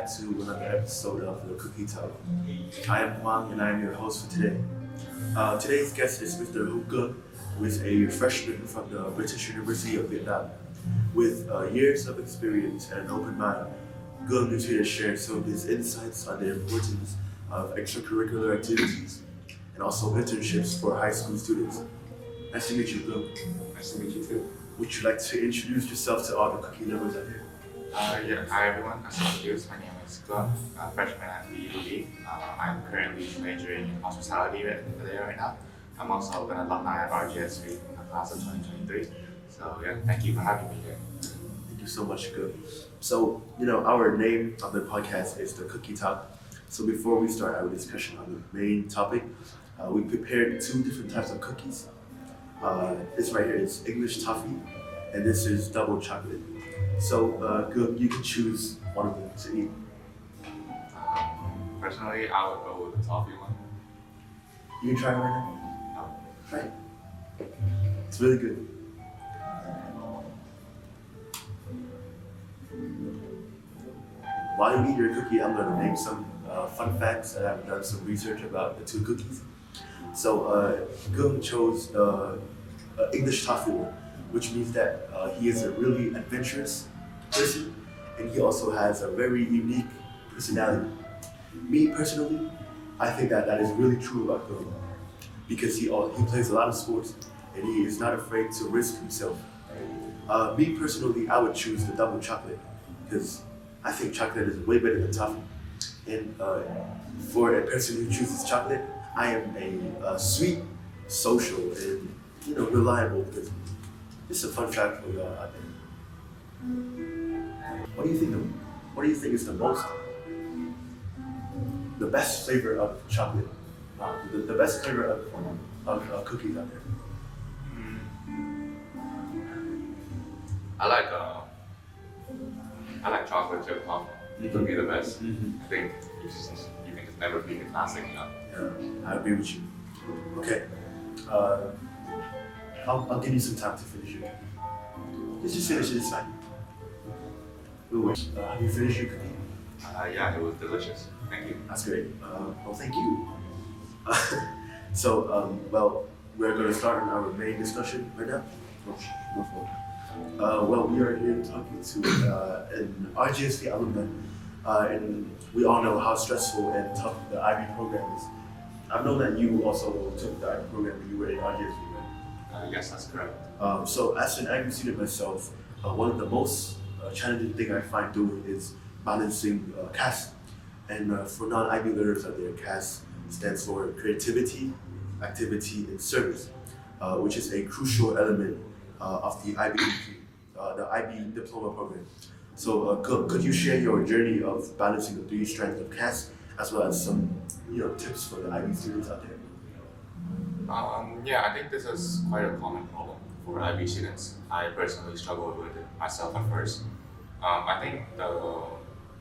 back to another episode of the Cookie Talk. I am Cuong and I am your host for today. Today's guest is Mr. Cuong, who is a freshman from the British University of Vietnam. With years of experience and an open mind, Cuong is here to share some of his insights on the importance of extracurricular activities and also internships for high school students. Nice to meet you, Cuong. Nice to meet you too. Would you like to introduce yourself to all the cookie lovers out here? Hi everyone. As introduced, my name is Cuong, freshman at the UD. I'm currently majoring in hospitality right now. I'm also an alumni of RGSV in the class of 2023. So thank you for having me here. Thank you so much, Cuong. So, our name of the podcast is the Cookie Talk. So before we start our discussion on the main topic, we prepared two different types of cookies. This right here is English toffee, and this is double chocolate. So, Cuong, you can choose one of them to eat. Personally, I would go with the toffee one. You can try it right now. No. Try it. It's really good. While you eat your cookie, I'm going to name some fun facts, and I've done some research about the two cookies. So, Cuong chose English toffee one, which means that he is a really adventurous person, and he also has a very unique personality. Me personally, I think that is really true about Cuong, because he plays a lot of sports, and he is not afraid to risk himself. Me personally, I would choose the double chocolate, because I think chocolate is way better than toffee. And for a person who chooses chocolate, I am a sweet, social, and reliable person. It's a fun fact for y'all out there. What do you think? What do you think is the best flavor of chocolate? The best flavor of cookies out there. I like chocolate chip coffee. It would be the best. Mm-hmm. I think you can just never beat the classic, Yeah, I agree with you. Okay. I'll give you some time to finish your cookie. Just finish it, it's fine. We'll wait. Have you finished your cookie? Yeah, it was delicious. Thank you. That's great. Well, thank you. So, we're going to start on our main discussion right now. Well, we are here talking to an RGSV alumni, and we all know how stressful and tough the IB program is. I've known that you also took the IB program when you were in RGSV, right? Yes, that's correct. So as an IB student myself, one of the most challenging thing I find doing is balancing CAS. And for non-IB learners out there, CAS stands for Creativity, Activity, and Service, which is a crucial element of the IB diploma program. So could you share your journey of balancing the three strands of CAS, as well as some tips for the IB students out there? I think this is quite a common problem for IB students. I personally struggled with it myself at first. I think the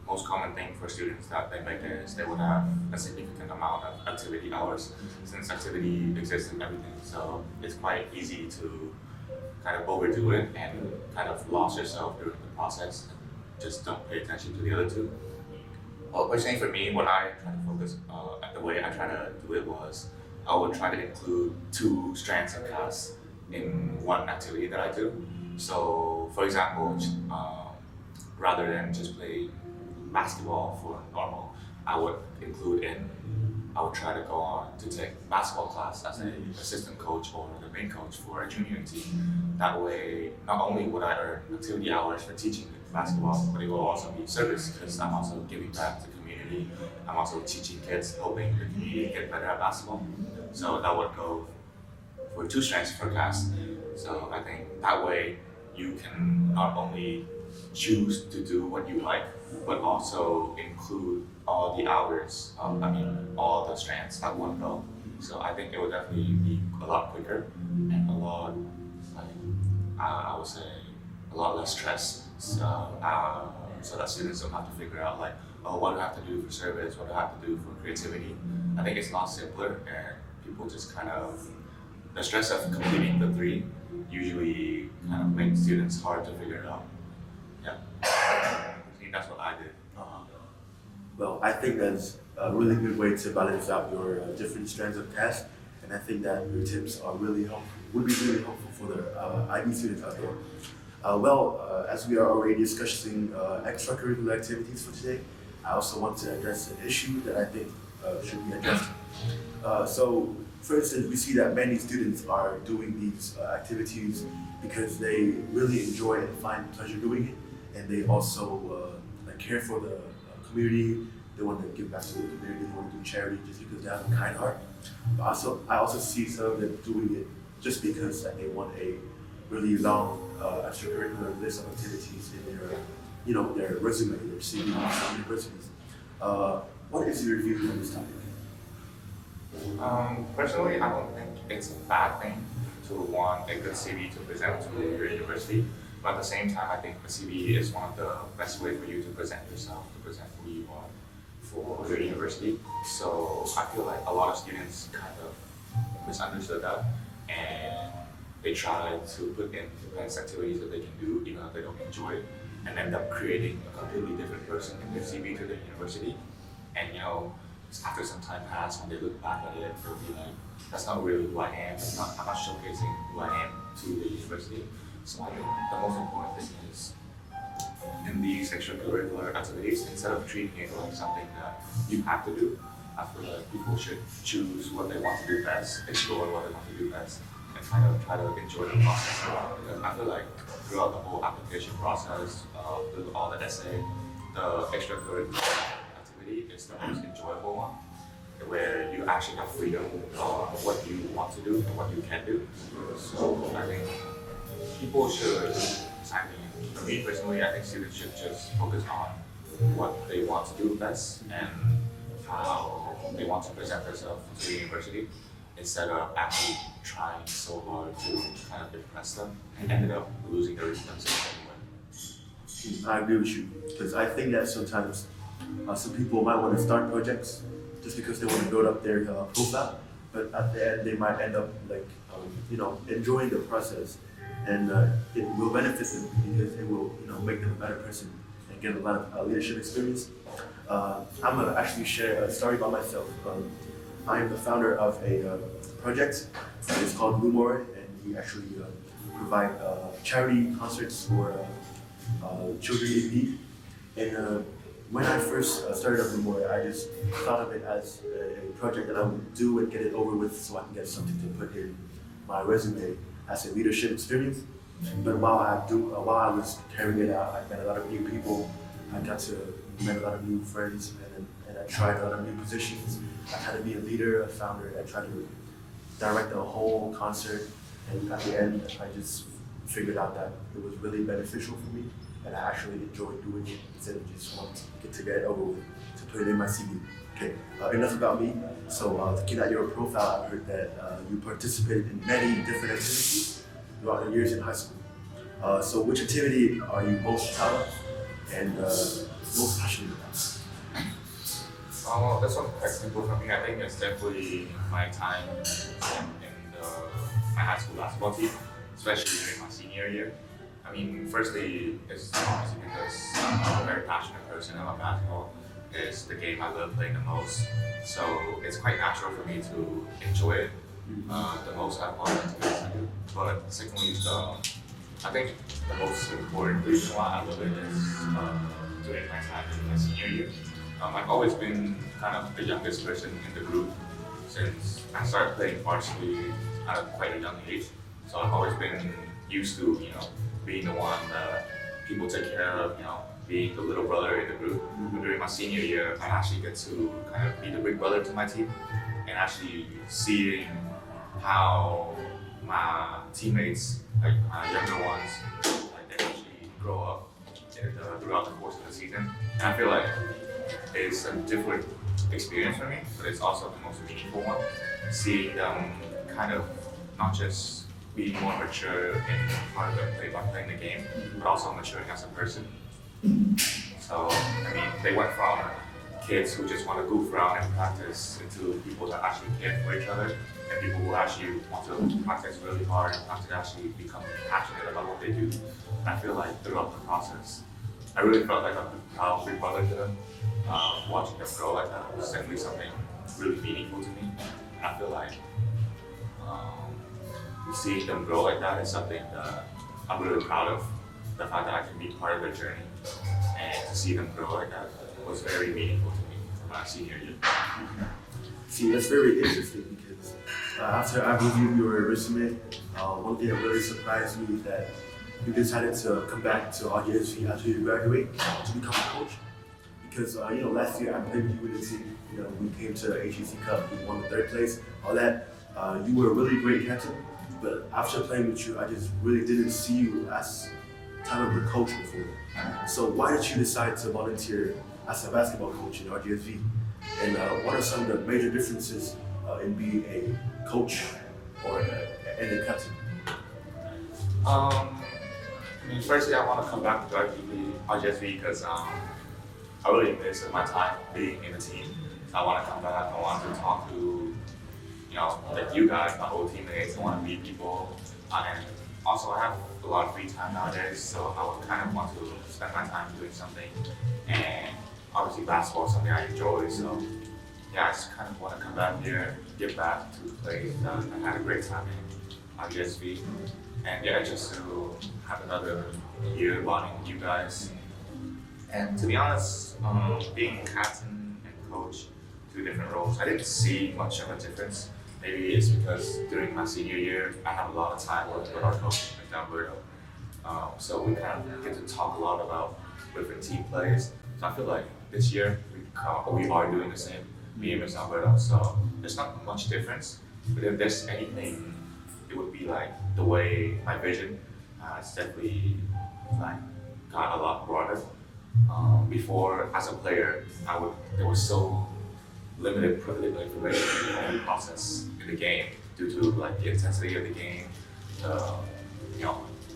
most common thing for students that they make is they would have a significant amount of activity hours, since activity exists in everything. So it's quite easy to kind of overdo it and kind of lost yourself during the process and just don't pay attention to the other two. Well, personally for me, what I try to focus the way I try to do it was I would try to include two strands of class in one activity that I do. So for example, rather than just play basketball for normal, I would try to go on to take basketball class as an assistant coach or the main coach for a junior team. That way, not only would I earn activity hours for teaching basketball, but it will also be service because I'm also giving back to the community. I'm also teaching kids, helping the community get better at basketball. So that would go for two strands for class. So I think that way you can not only choose to do what you like, but also include all the hours, all the strands at one go. So I think it would definitely be a lot quicker and a lot, I would say, a lot less stress. So that students don't have to figure out what do I have to do for service, what do I have to do for creativity. I think it's a lot simpler, and people just the stress of completing the three usually kind of makes students hard to figure it out. Yeah. I think that's what I did. Well, I think that's a really good way to balance out your different strands of tasks, and I think that your tips are really helpful. Would be really helpful for the IB students out there. As we are already discussing extracurricular activities for today, I also want to address an issue that I think should be addressed. For instance, we see that many students are doing these activities because they really enjoy and find pleasure doing it, and they also care for the community. They want to give back to the community. They want to do charity just because they have a kind heart. But I also see some of them doing it just because they want a really long extracurricular list of activities in their resume, their CV, at universities. What is your view on this topic? Personally, I don't think it's a bad thing to want a good CV to present to your university. But at the same time, I think a CV is one of the best ways for you to present yourself, to present who you are for your university. So I feel like a lot of students kind of misunderstood that, and they try to put in the best activities that they can do, even if they don't enjoy it, and end up creating a completely different person in their CV to the university. And after some time passed, when they look back at it, they'll be like, that's not really who I am. I'm not showcasing who I am to the university. So I think the most important thing is in these extracurricular activities, instead of treating it like something that you have to do, I feel like people should choose what they want to do best, explore what they want to do best, and kind of try to enjoy the process. Because I feel like throughout the whole application process, through all the essay, the extracurricular activity is the most enjoyable one, where you actually have freedom on what you want to do and what you can do. So I think people should, for me personally, I think students should just focus on what they want to do best and how they want to present themselves to the university, instead of actually trying so hard to kind of impress them and ended up losing their themselves anyway. I agree with you, because I think that sometimes some people might want to start projects just because they want to build up their profile, but at the end they might end up enjoying the process, and it will benefit them because it will make them a better person and get a lot of leadership experience. I'm gonna actually share a story about myself. I am the founder of a project. It's called Lumore, and we actually provide charity concerts for children in need. And when I first started up Lumore, I just thought of it as a project that I would do and get it over with, so I can get something to put in my resume as a leadership experience. But while I was carrying it out, I met a lot of new people. I got to meet a lot of new friends, and I tried a lot of new positions. I had to be a leader, a founder. I tried to direct the whole concert, and at the end, I just figured out that it was really beneficial for me, and I actually enjoyed doing it instead of just wanting to get it over with, to put it in my CV. Okay, enough about me. So, looking at your profile, I heard that you participated in many different activities throughout the years in high school. So, which activity are you most proud of and most passionate about? Well, that's one quite simple for me. I think it's definitely my time in my high school basketball team, especially during my senior year. I mean, firstly, it's obviously because I'm a very passionate person about basketball. It's the game I love playing the most, so it's quite natural for me to enjoy it the most out of all the activities I do. But secondly, I think the most important reason why I love it is during my time in my senior year. I've always been kind of the youngest person in the group since I started playing varsity at quite a young age. So I've always been used to, being the one that people take care of, being the little brother in the group. But during my senior year, I actually get to kind of be the big brother to my team, and actually seeing how my teammates, like my younger ones, like they actually grow up throughout the course of the season. And I feel like it's a different experience for me, but it's also the most meaningful one. Seeing them kind of not just being more mature in part of by playing the game, but also maturing as a person. So, I mean, they went from kids who just want to goof around and practice into people that actually care for each other, and people who actually want to practice really hard and want to actually become passionate about what they do. And I feel like throughout the process, I really felt like I'm a proud big brother to them, watching them grow like that is definitely something really meaningful to me. And I feel like um, seeing them grow like that is something that I'm really proud of. The fact that I can be part of their journey and to see them grow like that was very meaningful to me for my senior year. See, that's very interesting because after I reviewed your resume, one thing that really surprised me is that you decided to come back to RGSV after you graduate to become a coach. Because last year I played with you in the team. We came to the HEC Cup, we won the third place, all that. You were a really great captain, but after playing with you, I just really didn't see you as kind of a coach before. So why did you decide to volunteer as a basketball coach in RGSV? And what are some of the major differences in being a coach or and a captain? Firstly, I want to come back to RGSV because I really miss my time being in the team. So I want to come back. I want to talk to, like you guys, my old teammates. I want to meet people, and also I have a lot of free time nowadays. So I would kind of want to spend my time doing something, and obviously basketball is something I enjoy. So yeah, I just kind of want to come back here, get back to the place that I had a great time in RGSV, and yeah, just to have another year bonding with you guys. And to be honest, being captain and coach, two different roles, I didn't see much of a difference. Maybe it's because during my senior year, I have a lot of time with our coach, Mr. Alberto. So we kind of get to talk a lot about different team plays. So I feel like this year we are doing the same, me and Mr. Alberto. So there's not much difference. But if there's anything, it would be like the way my vision has definitely like got a lot broader. Before, as a player, there was so limited privilege information and process in the game due to like the intensity of the game,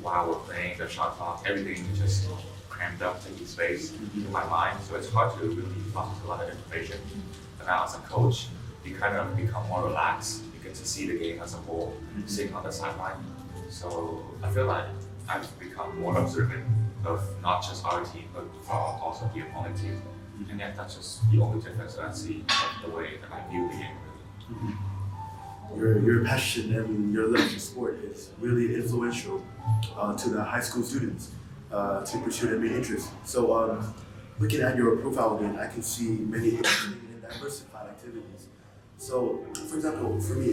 while we're playing, the shot clock, everything is just crammed up, taking space in my mind. So it's hard to really process a lot of information. And now as a coach, you kind of become more relaxed. You get to see the game as a whole, sitting on the sideline. So I feel like I've become more observant of not just our team, but also the opponent team. And yet that's just the only difference that I see of the way that I view the game. Your passion and your love for sport is really influential to the high school students to pursue their main interest. So looking at your profile again, I can see many interesting and diversified activities. So, for example, for me,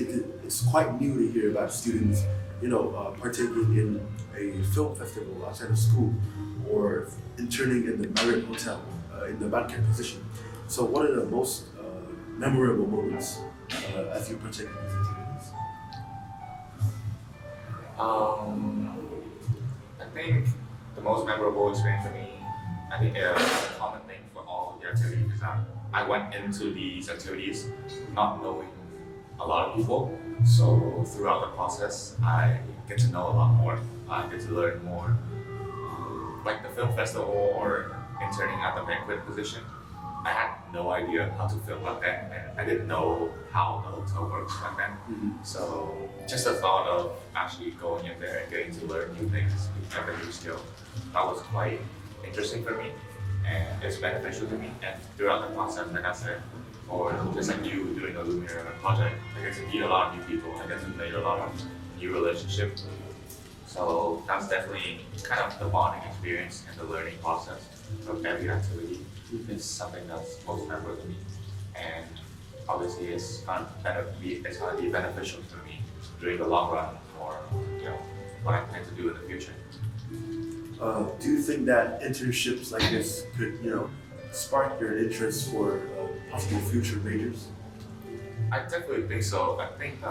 it's quite new to hear about students, partaking in a film festival outside of school or interning in the Marriott Hotel in the banquet position. So, what are the most memorable moments as you partake in these activities? I think the most memorable experience for me, I think a common thing for all the activities is that I went into these activities not knowing a lot of people. So throughout the process, I get to know a lot more. I get to learn more. Like the film festival or interning at the banquet position, I had no idea how to film back then, and I didn't know how the hotel works back then. So just the thought of actually going in there and getting to learn new things, picking up a new skill, that was quite interesting for me, and it's beneficial to me. And throughout the process, like I said, or just like you doing a Lumiere project, I get to meet a lot of new people. I get to make a lot of new relationships. So that's definitely kind of the bonding experience and the learning process of every activity is something that's most memorable to me. And obviously it's going to be beneficial to me during the long run for what I plan to do in the future. Do you think that internships like this could, spark your interest for possible future majors? I definitely think so. I think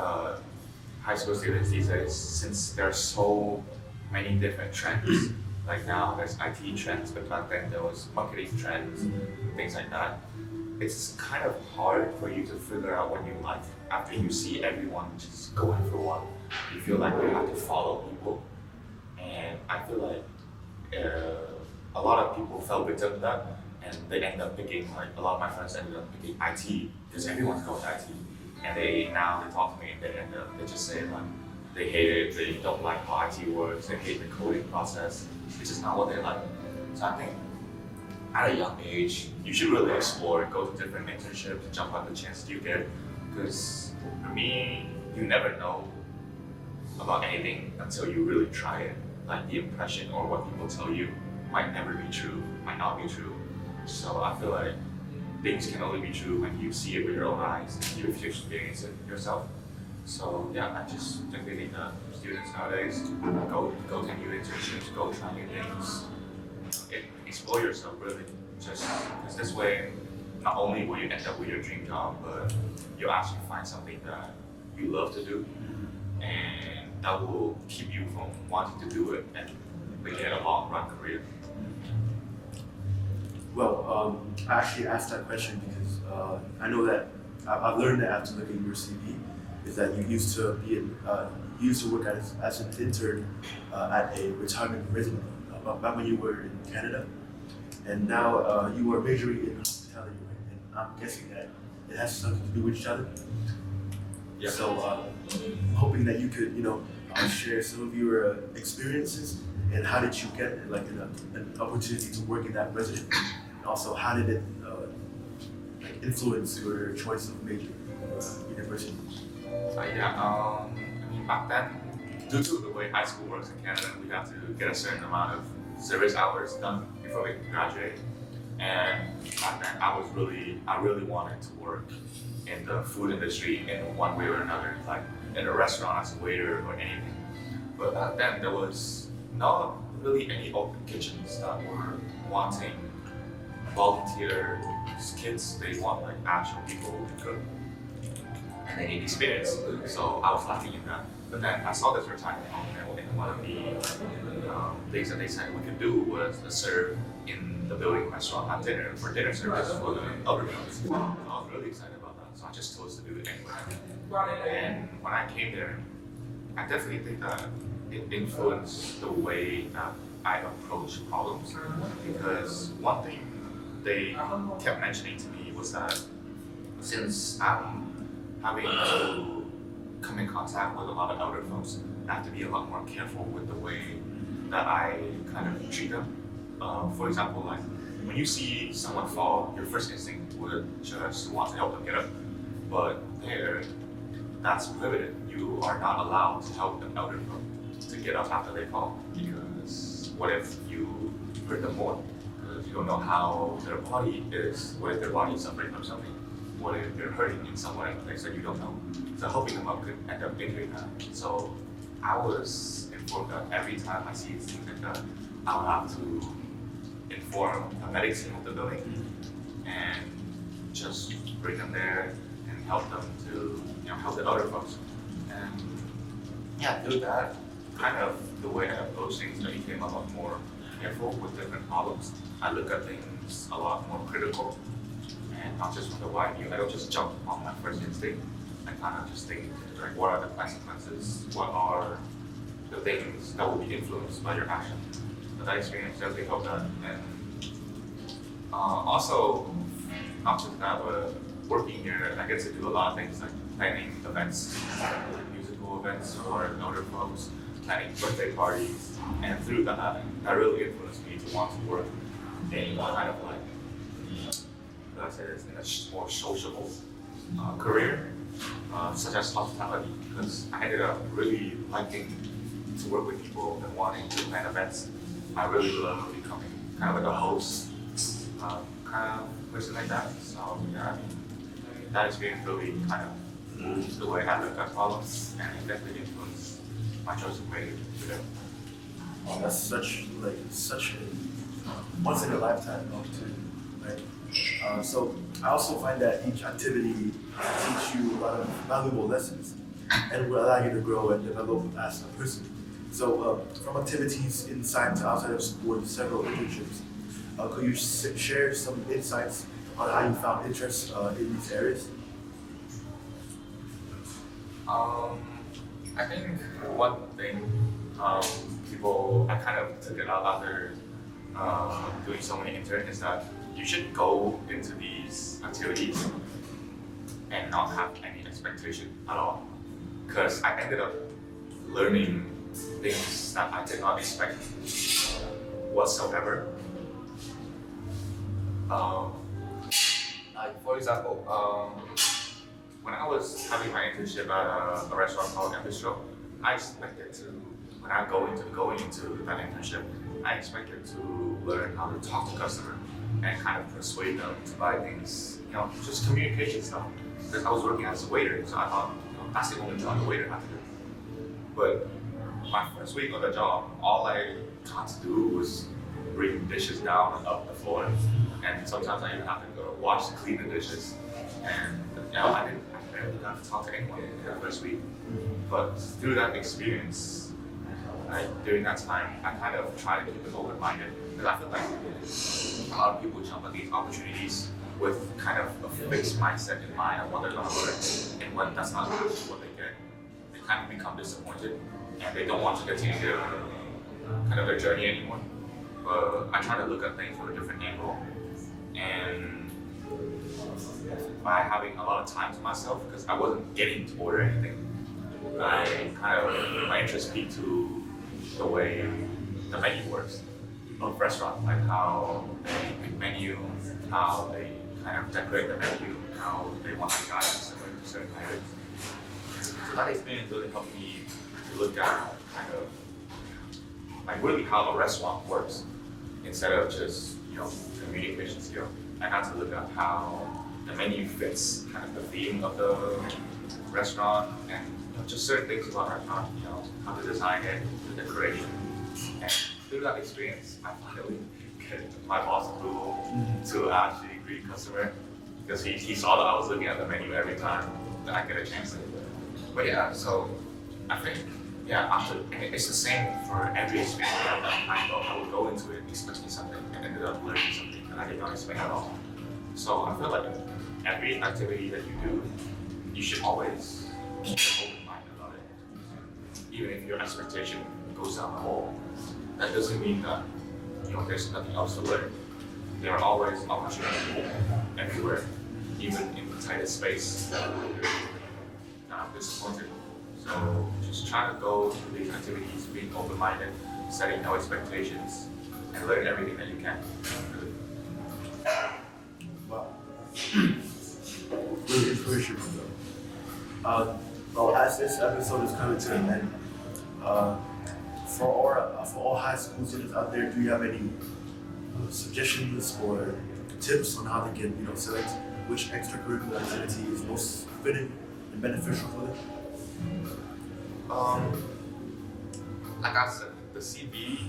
high school students these days, since there are so many different trends, like now there's IT trends, but back then there was marketing trends, things like that. It's kind of hard for you to figure out what you like after you see everyone just going for one. You feel like you have to follow people, and I feel like a lot of people fell victim to that, and they end up picking, like a lot of my friends ended up picking IT because everyone's going to IT, and they talk to me and they just say like they hate it, they don't like how IT works, they hate the coding process, which is not what they like. So I think at a young age, you should really explore, go to different internships, jump on the chances you get. Because for me, you never know about anything until you really try it. Like the impression or what people tell you might never be true, might not be true. So I feel like things can only be true when you see it with your own eyes and you experience it yourself. So yeah, I just definitely think that students nowadays go to new internships, go try new things, explore yourself really. Just because this way, not only will you end up with your dream job, but you'll actually find something that you love to do, and that will keep you from wanting to do it and making it a long run career. Well, I actually asked that question because I know that I've learned that after looking at your CV, is that you used to you used to work as an intern at a retirement resident back when you were in Canada, and now you are majoring in hospitality, right? And I'm guessing that it has something to do with each other. Yeah. So I'm hoping that you could, share some of your experiences and how did you get like an opportunity to work in that resident, and also how did it like influence your choice of major university? I mean, back then, due to the way high school works in Canada, we have to get a certain amount of service hours done before we graduate. And back then, I really wanted to work in the food industry in one way or another, like in a restaurant as a waiter or anything. But back then, there was not really any open kitchens that were wanting volunteer kids. They want like actual people who can cook and they need experience. So I was lacking in that. But then I saw this retirement home, and one of the things that they said we could do was to serve in the building restaurant at dinner for dinner service for the elderly. So I was really excited about that. So I just chose to do it anyway. And when I came there, I definitely think that it influenced the way that I approach problems. Because one thing they kept mentioning to me was that since I'm having to come in contact with a lot of elder folks, I have to be a lot more careful with the way that I kind of treat them. For example, like when you see someone fall, your first instinct would just want to help them get up. But there, that's prohibited. You are not allowed to help an elder folk to get up after they fall, because what if you hurt them more? Because you don't know how their body is. What if their body is suffering from something? What if they're hurting in somewhere in a place that you don't know? So helping them up could end up injuring them. So I was informed that every time I see things like that, I would have to inform the medics team of the building and just bring them there and help them to help the other folks. And yeah, through that, kind of the way I approach things, I became a lot more careful with different problems. I look at things a lot more critical and not just from the wide view. I don't just jump on my first instinct. I kind of just think, like, what are the consequences? What are the things that will be influenced by your action? So that experience definitely helped that. And also, not just that, but working here, I get to do a lot of things like planning events, like musical events for older folks, planning birthday parties, and through that, that really influenced me to want to work in kind of like, I say this, in a more sociable career, such as hospitality, because I ended up really liking to work with people and wanting to plan events. I really love becoming kind of like a host, kind of person like that. So yeah, I mean, that experience really kind of moved the way I look at problems, and it definitely influenced my choice of career today. Oh, that's such a once in a lifetime opportunity, right? So I also find that each activity teach you a lot of valuable lessons and will allow you to grow and develop as a person. So from activities inside to outside of school and several internships, could you share some insights on how you found interest in these areas? I think one thing I kind of took it out after doing so many interns is that you should go into these activities and not have any expectation at all. Because I ended up learning things that I did not expect whatsoever. Um, like for example, when I was having my internship at a restaurant called Bistro, I expected to, when I going into that internship, I expected to learn how to talk to customer and kind of persuade them to buy things, just communication stuff. Because I was working as a waiter, so I thought, that's the only job the waiter had to do. But my first week on the job, all I got to do was bring dishes down and up the floor, and sometimes I even have to go wash and clean the dishes. And I barely got to talk to anyone in that first week. But through that experience, during that time, I kind of try to keep it open-minded, because I feel like a lot of people jump at these opportunities with kind of a fixed mindset in mind of what they're going to learn, and when that's not what they get, they kind of become disappointed, and they don't want to continue their journey anymore. But I try to look at things from a different angle, and by having a lot of time to myself, because I wasn't getting to order anything, my interest peaked to the way the menu works of restaurant, like how they make menu, how they kind of decorate the menu, how they want to guide us to certain items. So that experience really helped me to look at kind of like really how a restaurant works, instead of just communication skill. I got to look at how the menu fits kind of the theme of the restaurant, and just certain things about our restaurant, how to design it, the decoration. And through that experience, I finally get my boss approval to actually greet customer, because he saw that I was looking at the menu every time that I get a chance to. But yeah, so I think it's the same for every experience that I would go into it expecting something and ended up learning something that I did not expect at all. So I feel like every activity that you do, you should always keep an open mind about it. Even if your expectation goes down the hole, that doesn't mean that there's nothing else to learn. There are always opportunities everywhere, even in the tightest space that I'm disappointed. So just try to go through these activities, being open-minded, setting no expectations, and learn everything that you can. Wow. Really inspirational though. Well, as this episode is coming to an end, for all high school students out there, do you have any suggestions or tips on how they can, select which extracurricular activity is most fitting and beneficial for them? Like I said, the CB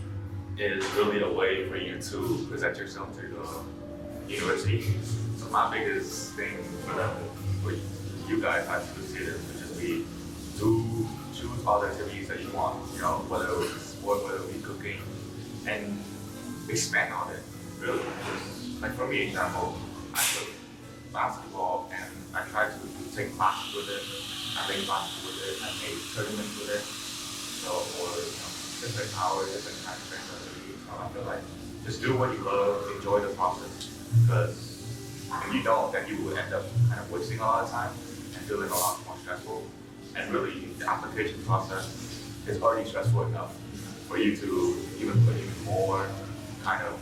is really a way for you to present yourself to the university. So my biggest thing for you guys as students would just be to choose all the activities that you want, whether it was sport, whether it be cooking, and expand on it, really. Like for me, example, I took basketball and I tried to take classes with it. I made classes with it, I made tournaments with it. So, or different hours, different kinds of activities. So I feel like just do what you love, enjoy the process. Because if you don't, then you will end up kind of wasting a lot of time and feeling a lot more stressful. And really, the application process is already stressful enough for you to even put even more kind of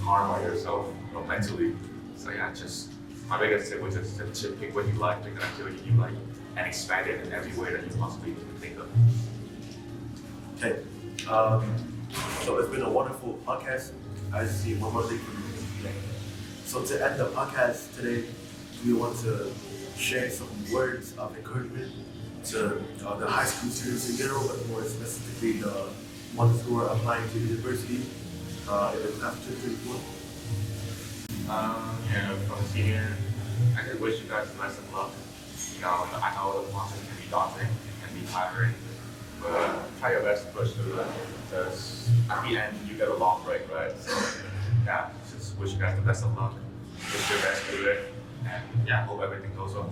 harm on yourself mentally. So yeah, just my biggest tip was just to pick what you like, pick an activity you like, and expand it in every way that you possibly can think of. Okay. So it's been a wonderful podcast. I see one more thing from you today. So to end the podcast today, we want to share some words of encouragement to the high school students in general, but more specifically the ones who are applying to university in the class 2024. From senior, I just wish you guys the best of luck. I know the process can be daunting, can be tiring, but try your best to push through it, because at the end you get a long break, right? So yeah, just wish you guys the best of luck. Wish your best through it, and yeah, hope everything goes well.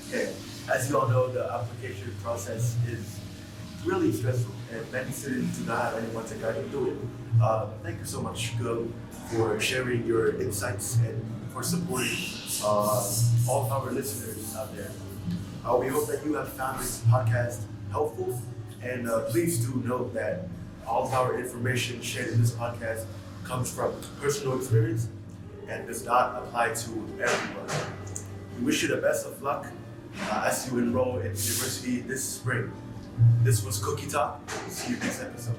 Okay, as you all know, the application process is really stressful, and many students do not have anyone to guide them through it. Thank you so much, Cuong, for sharing your insights and for supporting all of our listeners out there. We hope that you have found this podcast helpful, and please do note that all of our information shared in this podcast comes from personal experience and does not apply to everyone. We wish you the best of luck as you enroll in university this spring. This was Cookie Talk. See you next episode.